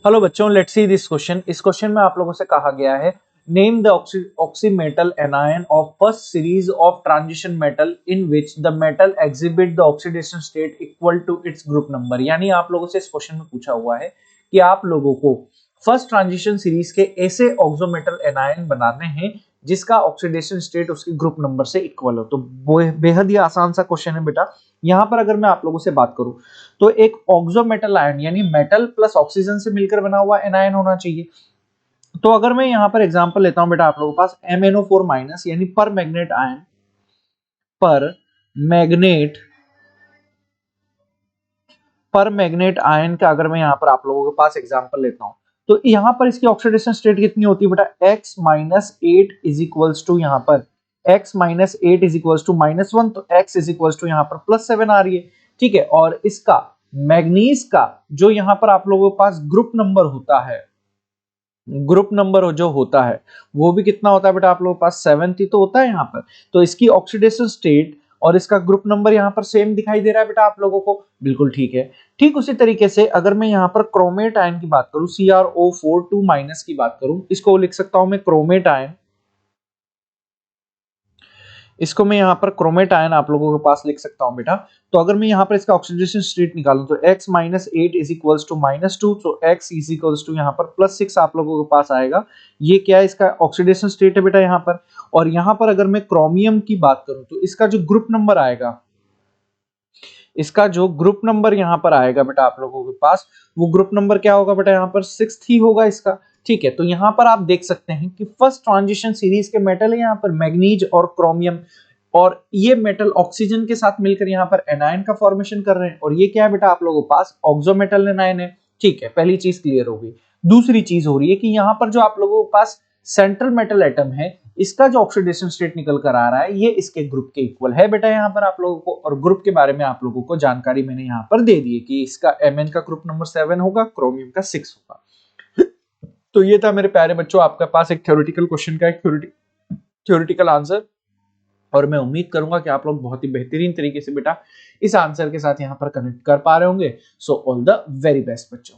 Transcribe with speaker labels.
Speaker 1: Hello बच्चों, let's see this question. इस question में आप लोगों से कहा गया है name the oxometal anion of first series of transition metal in which the metal exhibit the oxidation state equal to its group number. यानी आप लोगों से इस क्वेश्चन में पूछा हुआ है कि आप लोगों को फर्स्ट ट्रांजिशन सीरीज के ऐसे ऑक्सोमेटल एनायन बनाने हैं जिसका ऑक्सीडेशन स्टेट उसके ग्रुप नंबर से इक्वल हो। तो बेहद ही आसान सा क्वेश्चन है बेटा। यहां पर अगर मैं आप लोगों से बात करूं तो एक ऑक्सोमेटल आयन यानी मेटल प्लस ऑक्सीजन से मिलकर बना हुआ एनायन होना चाहिए। तो अगर मैं यहां पर एग्जांपल लेता हूं बेटा, आप लोगों के पास MnO4 माइनस यानी पर मैग्नेट आयन का अगर मैं यहां पर आप लोगों के पास एग्जांपल लेता हूं तो यहां पर इसकी ऑक्सीडेशन स्टेट कितनी होती है बेटा, x minus eight is equals to यहां पर x minus eight is equals to -1, तो x इज इक्वल्स टू यहां पर +7 आ रही है। ठीक है, और इसका मैग्नीज का जो यहां पर आप लोगों के पास ग्रुप नंबर होता है, ग्रुप नंबर जो होता है वो भी कितना होता है बेटा, आप लोगों के पास 7 ही तो होता है यहाँ पर। तो इसकी ऑक्सीडेशन स्टेट और इसका ग्रुप नंबर यहाँ पर सेम दिखाई दे रहा है बेटा आप लोगों को, बिल्कुल ठीक है। ठीक उसी तरीके से अगर मैं यहाँ पर क्रोमेट आयन की बात करूं, CrO4 2 माइनस की बात करूं, इसको लिख सकता हूं मैं क्रोमेट आयन। इसको मैं यहाँ पर क्रोमेट आयन आप लोगों के पास लिख सकता हूं बेटा। तो अगर मैं यहाँ पर इसका ऑक्सीडेशन स्टेट निकालूं तो x minus eight is equals to -2, तो x इज इक्वल्स टू यहाँ पर +6 आप लोगों के पास आएगा। ये क्या है, इसका ऑक्सीडेशन स्टेट है बेटा यहाँ पर। और यहाँ पर अगर मैं क्रोमियम की बात करूं तो इसका जो ग्रुप नंबर आएगा, इसका जो ग्रुप नंबर यहाँ पर आएगा बेटा आप लोगों के पास, वो ग्रुप नंबर क्या होगा बेटा, यहाँ पर 6 ही होगा इसका। ठीक है, तो यहाँ पर आप देख सकते हैं कि फर्स्ट ट्रांजिशन सीरीज के मेटल है यहाँ पर मैग्नीज और क्रोमियम, और ये मेटल ऑक्सीजन के साथ मिलकर यहाँ पर एनायन का फॉर्मेशन कर रहे हैं। और ये क्या है बेटा, आप लोगों के पास ऑक्सोमेटल एनायन है। ठीक है, पहली चीज क्लियर होगी। दूसरी चीज हो रही है कि यहाँ पर जो आप लोगों के पास सेंट्रल मेटल एटम है, इसका जो ऑक्सीडेशन स्टेट निकल कर आ रहा है ये इसके ग्रुप के इक्वल है बेटा यहाँ पर आप लोगों को। और ग्रुप के बारे में आप लोगों को जानकारी मैंने यहाँ पर दे दी है कि इसका Mn का ग्रुप नंबर 7 होगा, क्रोमियम का 6 होगा। तो ये था मेरे प्यारे बच्चों आपके पास एक थ्योरेटिकल क्वेश्चन का एक थ्योरेटिकल आंसर, और मैं उम्मीद करूंगा कि आप लोग बहुत ही बेहतरीन तरीके से बेटा इस आंसर के साथ यहाँ पर कनेक्ट कर पा रहे होंगे। So all the very best बच्चों।